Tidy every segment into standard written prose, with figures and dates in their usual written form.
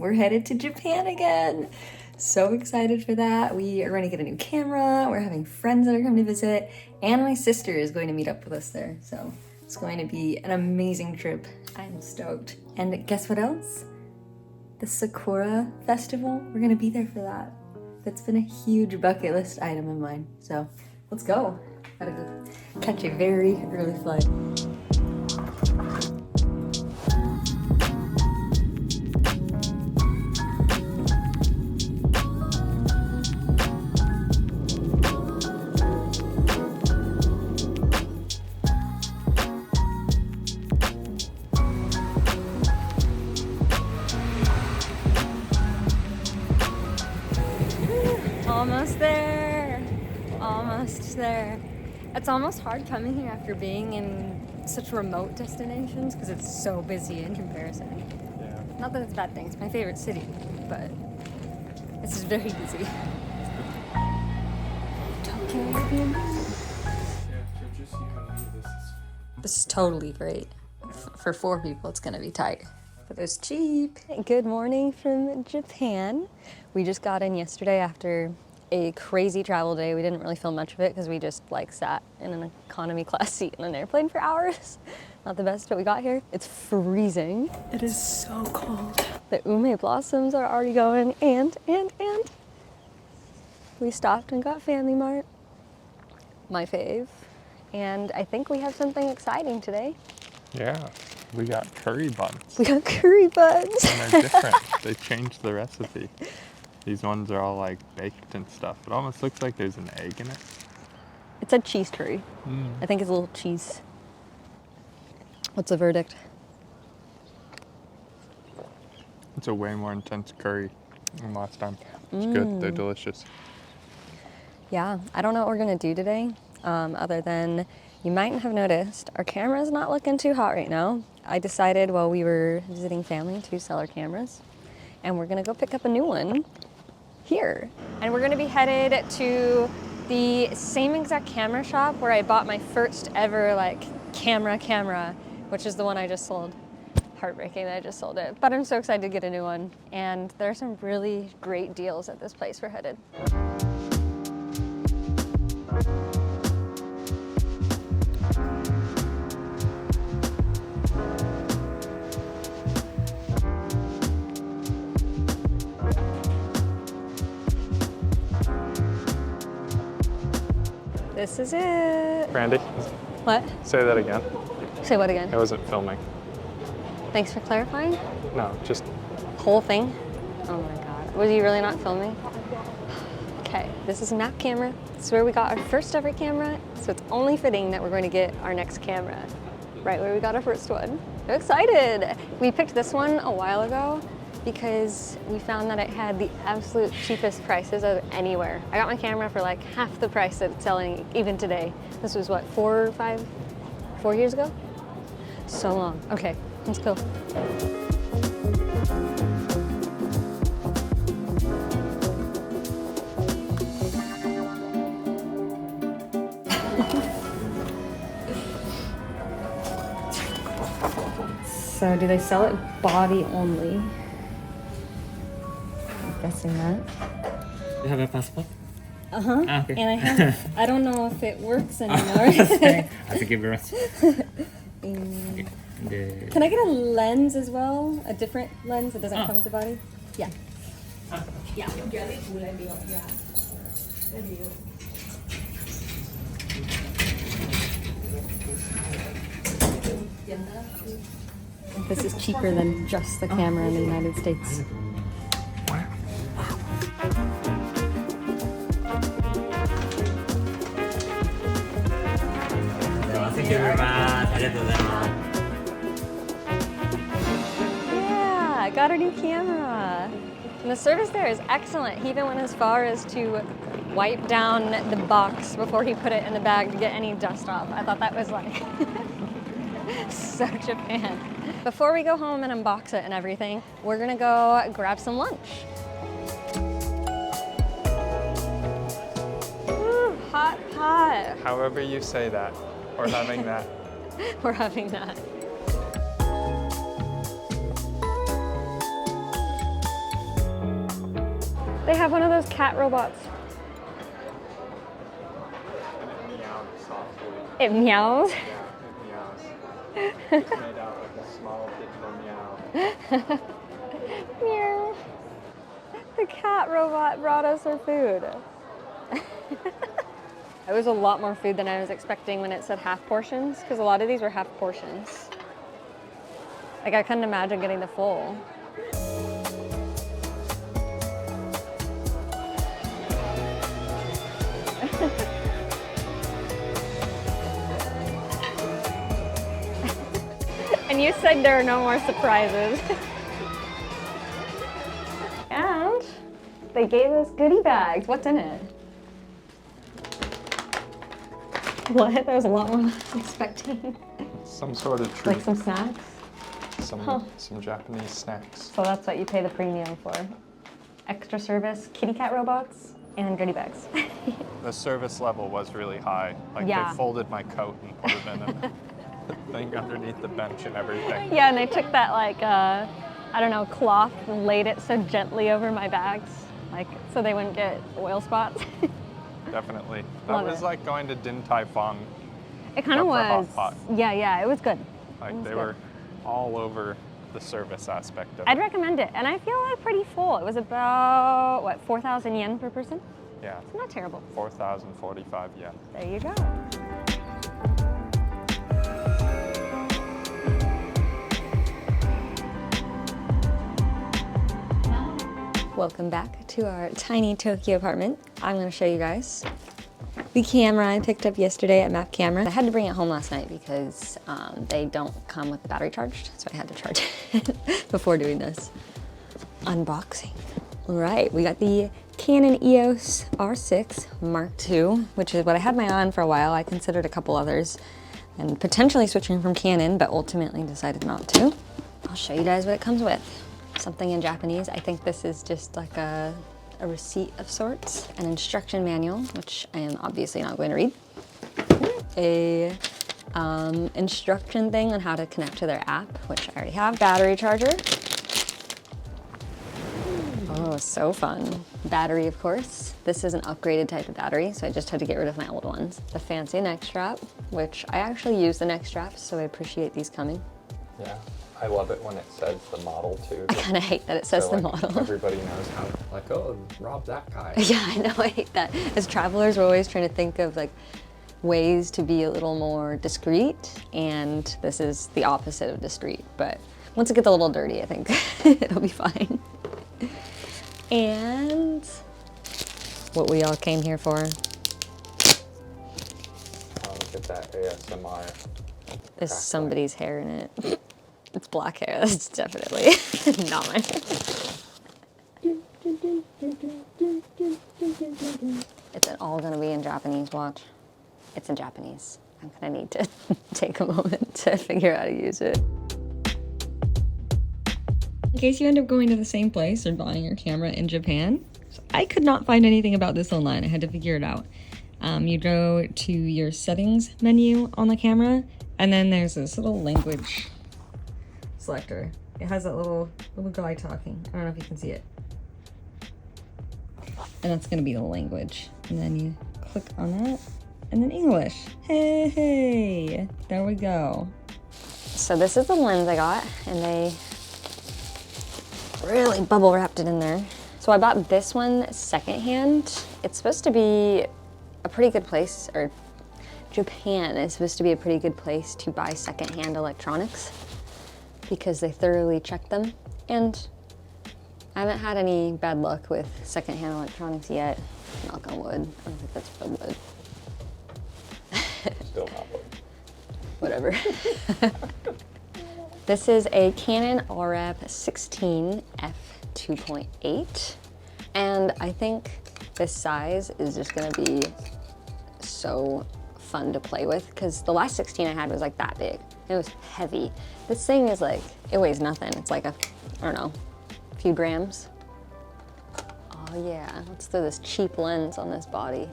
we're headed to Japan again. So excited for that. We are going to get a new camera. We're having friends that are coming to visit, and my sister is going to meet up with us there. So it's going to be an amazing trip. I'm stoked. And guess what else? The Sakura Festival. We're going to be there for that. That's been a huge bucket list item of mine. So let's go. Gotta go catch a very early flight. Almost there. Almost there. It's almost hard coming here after being in such remote destinations because it's so busy in comparison. Yeah. Not that it's a bad thing, it's my favorite city, but it's just very busy. Tokyo Airbnb. Yeah, for just you and me, This is totally great. For 4 people, it's gonna be tight. But it's cheap. Good morning from Japan. We just got in yesterday after a crazy travel day. We didn't really film much of it because we just sat in an economy class seat in an airplane for hours. Not the best, but we got here. It's freezing. It is so cold. The ume blossoms are already going, and we stopped and got Family Mart, my fave. And I think we have something exciting today. Yeah, we got curry buns. We got curry buns. And they're different. They changed the recipe. These ones are all baked and stuff. It almost looks like there's an egg in it. It's a cheese curry. I think it's a little cheese. What's the verdict? It's a way more intense curry than last time. It's good. They're delicious. Yeah, I don't know what we're gonna do today, other than you might have noticed our camera's not looking too hot right now. I decided while we were visiting family to sell our cameras, and we're gonna go pick up a new one here. And we're gonna be headed to the same exact camera shop where I bought my first ever camera, which is the one I just sold. Heartbreaking that I just sold it, but I'm so excited to get a new one. And there are some really great deals at this place we're headed. This is it. Brandi, What? say that again. Say what again? I wasn't filming. Thanks for clarifying. No, just Whole thing? Oh my God. Was you really not filming? Okay, this is a nap camera. This is where we got our first ever camera, so it's only fitting that we're going to get our next camera right where we got our first one. I'm excited. We picked this one a while ago because we found that it had the absolute cheapest prices of anywhere. I got my camera for half the price that it's selling even today. This was what, 4 years ago? So long. Okay, let's go. So do they sell it body only? I'm guessing that. You have a passport? Uh-huh. Ah, okay. And I have, I don't know if it works anymore. I think it works. Can I get a lens as well? A different lens that doesn't come with the body? Yeah. Yeah. This is cheaper than just the camera in the United States. Thank you very much. Yeah, I got a new camera. And the service there is excellent. He even went as far as to wipe down the box before he put it in the bag to get any dust off. I thought that was so Japan. Before we go home and unbox it and everything, we're gonna go grab some lunch. Ooh, hot pot. however you say that. Or having that. We're having that. They have one of those cat robots. And it meows softly. It meows. Yeah, it meows. It's made out like a small digital meow. Meow. The cat robot brought us our food. It was a lot more food than I was expecting when it said half portions, because a lot of these were half portions. Like, I couldn't imagine getting the full. And you said there are no more surprises. And they gave us goodie bags. What's in it? What? There was a lot more than I was expecting. Some sort of treat. Like some snacks? Some Japanese snacks. So that's what you pay the premium for. Extra service, kitty cat robots, and goodie bags. The service level was really high. Like Yeah. they folded my coat and put it in a thing underneath the bench and everything. Yeah, and they took that like, I don't know, cloth and laid it so gently over my bags, like so they wouldn't get oil spots. Definitely. That Love was it. like going to Din Tai Fung. It kind of But for was. hot pot. Yeah, it was good. Like It was they good. were all over the service aspect of I'd it. recommend it, and I feel like pretty full. It was about, what, 4,000 yen per person? Yeah. It's not terrible. 4,045 yen. There you go. Welcome back to our tiny Tokyo apartment. I'm going to show you guys the camera I picked up yesterday at Map Camera. I had to bring it home last night because they don't come with the battery charged, so I had to charge it before doing this unboxing. All right, we got the Canon EOS R6 Mark II, which is what I had my eye on for a while. I considered a couple others and potentially switching from Canon, but ultimately decided not to. I'll show you guys what it comes with. Something in Japanese. I think this is just like a receipt of sorts, an instruction manual, which I am obviously not going to read, a instruction thing on how to connect to their app, which I already have, battery charger. Oh, so fun. Battery, of course. This is an upgraded type of battery, so I just had to get rid of my old ones. The fancy neck strap, which I actually use the neck straps, so I appreciate these coming. Yeah. I love it when it says the model too. I kind of hate that it says the model. Everybody knows how, like, oh, rob that guy. Yeah, I know, I hate that. As travelers, we're always trying to think of like ways to be a little more discreet, and this is the opposite of discreet. But once it gets a little dirty, I think it'll be fine. And what we all came here for. Oh, look at that ASMR. There's somebody's hair in it. It's black hair, that's definitely not my hair. It's all gonna be in Japanese, watch. It's in Japanese. I'm gonna need to take a moment to figure out how to use it. In case you end up going to the same place or buying your camera in Japan, I could not find anything about this online. I had to figure it out. You go to your settings menu on the camera, and then there's this little language selector. It has that little guy talking. I don't know if you can see it. And that's gonna be the language. And then you click on that, and then English. Hey, there we go. So this is the lens I got, and they really bubble wrapped it in there. So I bought this one secondhand. It's supposed to be a pretty good place, or Japan is supposed to be a pretty good place to buy secondhand electronics, because they thoroughly check them, and I haven't had any bad luck with secondhand electronics yet. Knock on wood. I don't think that's real wood. Still not wood. Whatever. This is a Canon RF 16 f2.8, and I think this size is just gonna be so fun to play with, because the last 16 I had was like that big. It was heavy. This thing is like, it weighs nothing. It's like I don't know, a few grams. Oh yeah, let's throw this cheap lens on this body.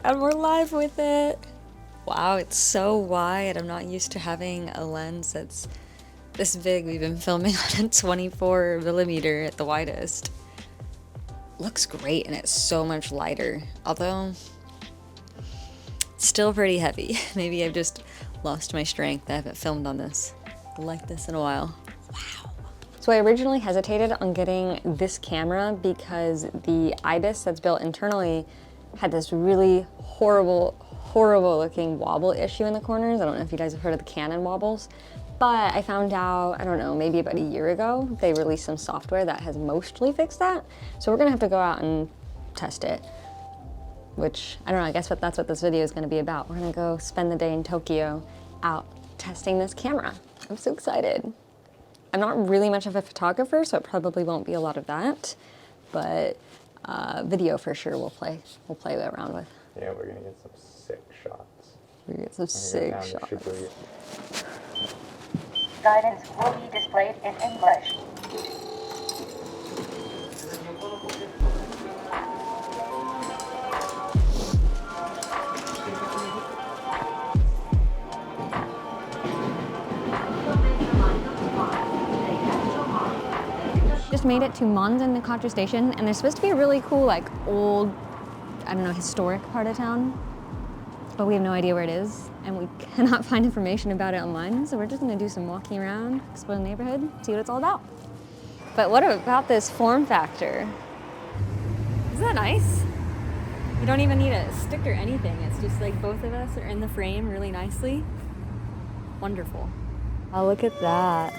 And we're live with it. Wow, it's so wide. I'm not used to having a lens that's this big. We've been filming on a 24mm at the widest. looks great and it's so much lighter, although still pretty heavy. Maybe I've just lost my strength. I haven't filmed on this like this in a while. Wow. So I originally hesitated on getting this camera because the IBIS that's built internally had this really horrible looking wobble issue in the corners. I don't know if you guys have heard of the Canon wobbles, but I found out, I don't know, maybe about a year ago, they released some software that has mostly fixed that. So we're gonna have to go out and test it, which, I don't know, I guess that's what this video is gonna be about. We're gonna go spend the day in Tokyo out testing this camera. I'm so excited. I'm not really much of a photographer, so it probably won't be a lot of that, but video for sure we'll play around with. Yeah, we're gonna get some sick shots. We're gonna get some sick shots. Guidance will be displayed in English. Just made it to Monzen Nakachu Station, and there's supposed to be a really cool, like, old, I don't know, historic part of town, but we have no idea where it is, and we cannot find information about it online, so we're just gonna do some walking around, explore the neighborhood, see what it's all about. But what about this form factor? Isn't that nice? You don't even need a stick or anything. It's just like both of us are in the frame really nicely. Wonderful. Oh, look at that.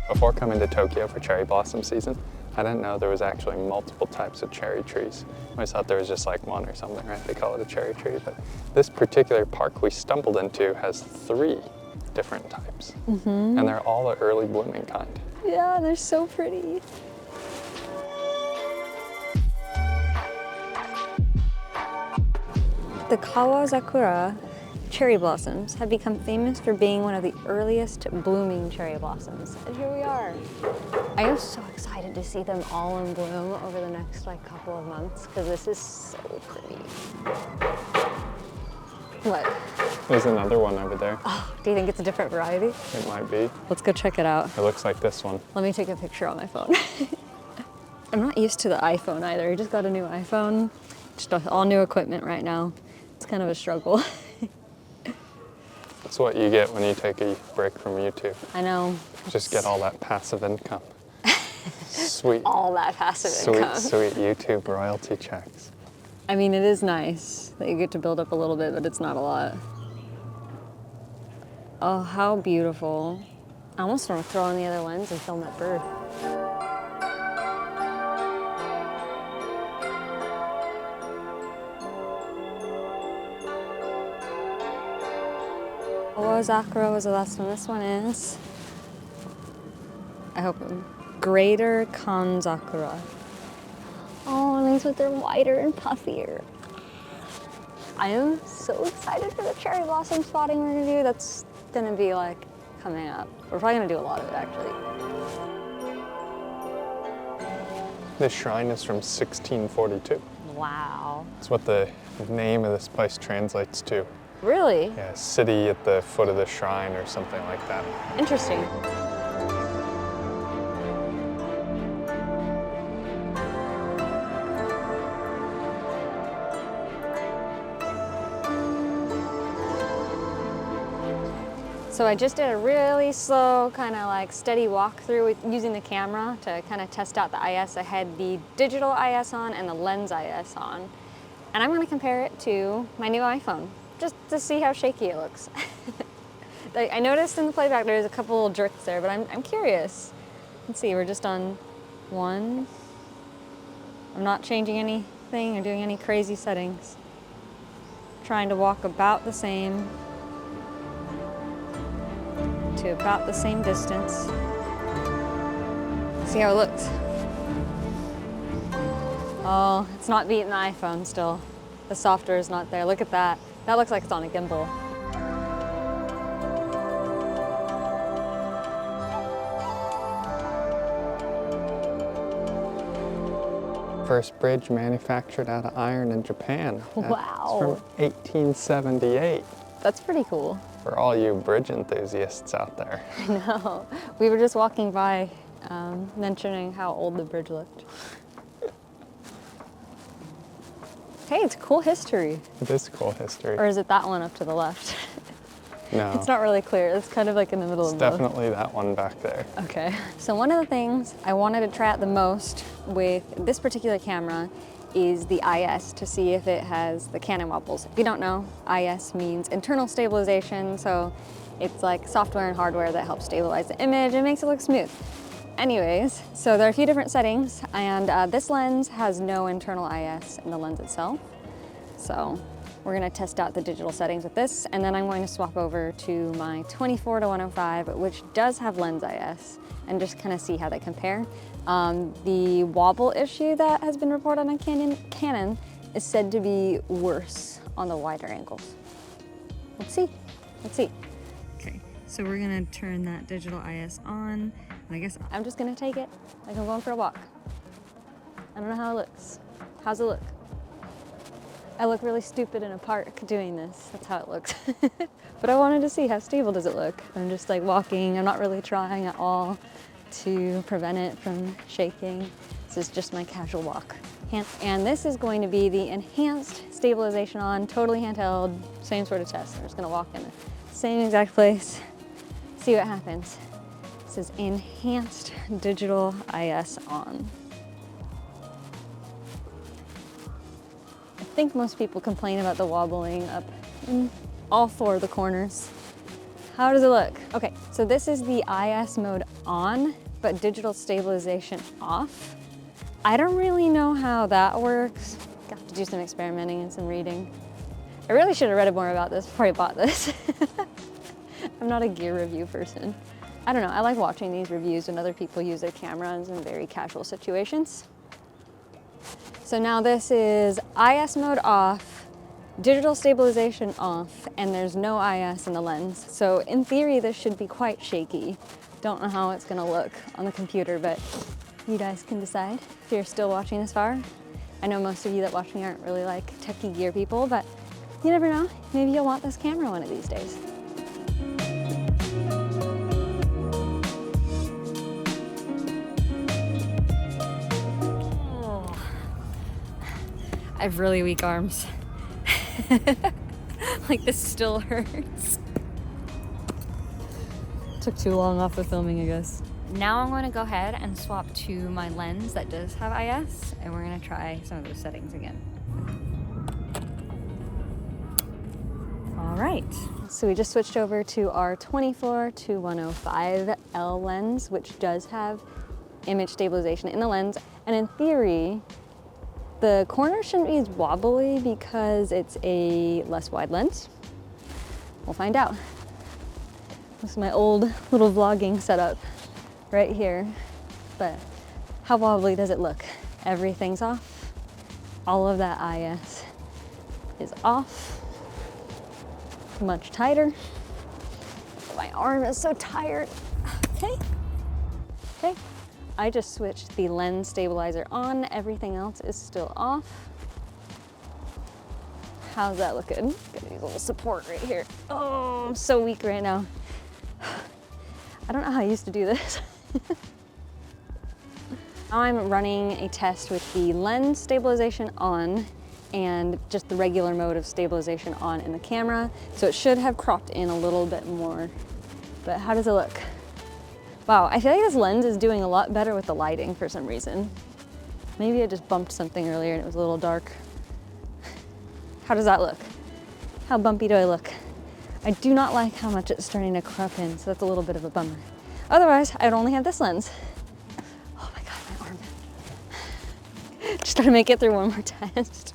Before coming to Tokyo for cherry blossom season, I didn't know there was actually multiple types of cherry trees. I always thought there was just like one or something, right? They call it a cherry tree, but this particular park we stumbled into has 3 different types. And they're all the early blooming kind. Yeah, they're so pretty. The Kawa Sakura cherry blossoms have become famous for being one of the earliest blooming cherry blossoms. And here we are. I am so excited to see them all in bloom over the next couple of months because this is so pretty. What? There's another one over there. Oh, do you think it's a different variety? It might be. Let's go check it out. It looks like this one. Let me take a picture on my phone. I'm not used to the iPhone either. I just got a new iPhone. Just all new equipment right now. It's kind of a struggle. That's what you get when you take a break from YouTube. I know. Just get all that passive income. Sweet. All that passive income. Sweet YouTube royalty checks. I mean, it is nice that you get to build up a little bit, but it's not a lot. Oh, how beautiful. I almost want to throw on the other lens and film that bird. Sakura was the last one. This one is, I hope, Greater Kanzakura. Oh, and these ones are wider and puffier. I am so excited for the cherry blossom spotting we're gonna do. That's gonna be coming up. We're probably gonna do a lot of it actually. This shrine is from 1642. Wow. That's what the name of this place translates to. Really? Yeah, city at the foot of the shrine or something like that. Interesting. So I just did a really slow, kind of steady walkthrough with using the camera to kind of test out the IS. I had the digital IS on and the lens IS on. And I'm going to compare it to my new iPhone, just to see how shaky it looks. I noticed in the playback there's a couple little jerks there, but I'm curious. Let's see, we're just on 1. I'm not changing anything or doing any crazy settings. Trying to walk about the same to about the same distance. See how it looks. Oh, it's not beating the iPhone still. The software is not there. Look at that. That looks like it's on a gimbal. First bridge manufactured out of iron in Japan. Wow. It's from 1878. That's pretty cool. For all you bridge enthusiasts out there. No, we were just walking by mentioning how old the bridge looked. Hey, it's cool history. It is cool history. Or is it that one up to the left? No, It's not really clear. It's kind of like in the middle it's of both. definitely that one back there. Okay. So one of the things I wanted to try out the most with this particular camera is the IS to see if it has the Canon wobbles. If you don't know, IS means internal stabilization. So it's like software and hardware that helps stabilize the image and makes it look smooth. Anyways, so there are a few different settings, and this lens has no internal IS in the lens itself. So we're gonna test out the digital settings with this, and then I'm going to swap over to my 24-105, which does have lens IS, and just kind of see how they compare. The wobble issue that has been reported on Canon is said to be worse on the wider angles. Let's see. Okay, so we're gonna turn that digital IS on. I guess I'm just gonna take it like I'm going for a walk. I don't know how it looks. How's it look? I look really stupid in a park doing this. That's how it looks. But I wanted to see how stable does it look. I'm just like walking. I'm not really trying at all to prevent it from shaking. This is just my casual walk. And this is going to be the enhanced stabilization on, totally handheld, same sort of test. I'm just gonna walk in the same exact place, see what happens. This is enhanced digital IS on. I think most people complain about the wobbling up in all four of the corners. How does it look? Okay, so this is the IS mode on, but digital stabilization off. I don't really know how that works. Got to do some experimenting and some reading. I really should have read more about this before I bought this. I'm not a gear review person. I don't know, I like watching these reviews when other people use their cameras in very casual situations. So now this is IS mode off, digital stabilization off, and there's no IS in the lens. So in theory, this should be quite shaky. Don't know how it's gonna look on the computer, but you guys can decide if you're still watching this far. I know most of you that watch me aren't really like techie gear people, but you never know, maybe you'll want this camera one of these days. I have really weak arms. Like this still hurts. Took too long off the filming, I guess. Now I'm going to go ahead and swap to my lens that does have IS, and we're going to try some of those settings again. All right, so we just switched over to our 24-105 L lens, which does have image stabilization in the lens, and in theory, the corner shouldn't be as wobbly because it's a less wide lens. We'll find out. This is my old little vlogging setup right here. But how wobbly does it look? Everything's off. All of that IS is off. Much tighter. My arm is so tired. Okay. Okay. I just switched the lens stabilizer on. Everything else is still off. How's that looking? Got a little support right here. Oh, I'm so weak right now. I don't know how I used to do this. Now I'm running a test with the lens stabilization on and just the regular mode of stabilization on in the camera. So it should have cropped in a little bit more. But how does it look? Wow, I feel like this lens is doing a lot better with the lighting for some reason. Maybe I just bumped something earlier and it was a little dark. How does that look? How bumpy do I look? I do not like how much it's starting to crop in, so that's a little bit of a bummer. Otherwise, I'd only have this lens. Oh my God, my arm. Just gotta make it through one more test.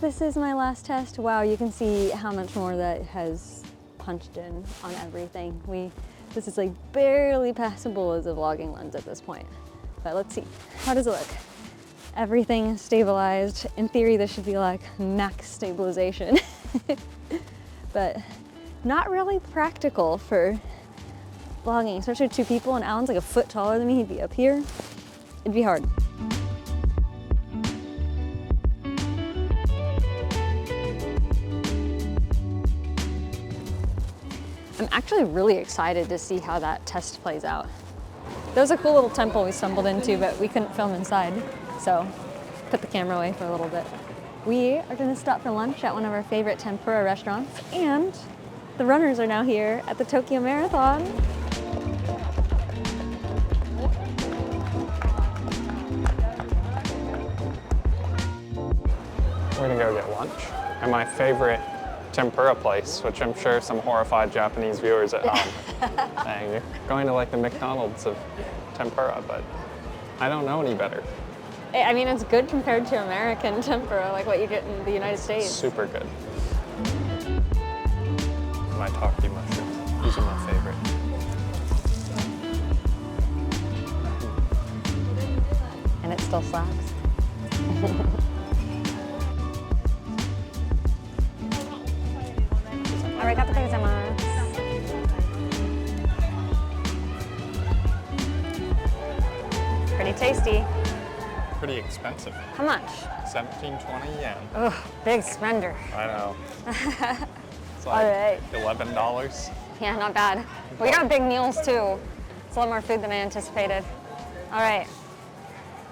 This is my last test. Wow, you can see how much more that has punched in on everything. This is like barely passable as a vlogging lens at this point. But let's see, how does it look? Everything is stabilized. In theory, this should be like max stabilization. But not really practical for vlogging, especially with two people, and Alan's like a foot taller than me. He'd be up here. It'd be hard. actually really excited to see how that test plays out. There was a cool little temple we stumbled into, but we couldn't film inside, so put the camera away for a little bit. We are gonna stop for lunch at one of our favorite tempura restaurants, and the runners are now here at the Tokyo Marathon. We're gonna go get lunch at my favorite tempura place, which I'm sure some horrified Japanese viewers at home saying you're going to like the McDonald's of tempura, but I don't know any better. I mean, it's good compared to American tempura, like what you get in the United States. Super good. My taki mushrooms, these are my favorite. And it still slaps. Arigatou gozaimasu. Pretty tasty. Pretty expensive. How much? 1720 yen. Ugh, big spender. I know. It's All like right. $11. Yeah, not bad. We got big meals too. It's a lot more food than I anticipated. All right.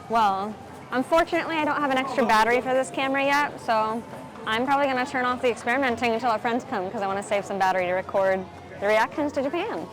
Well, unfortunately, I don't have an extra battery for this camera yet, so I'm probably gonna turn off the experimenting until our friends come because I want to save some battery to record the reactions to Japan.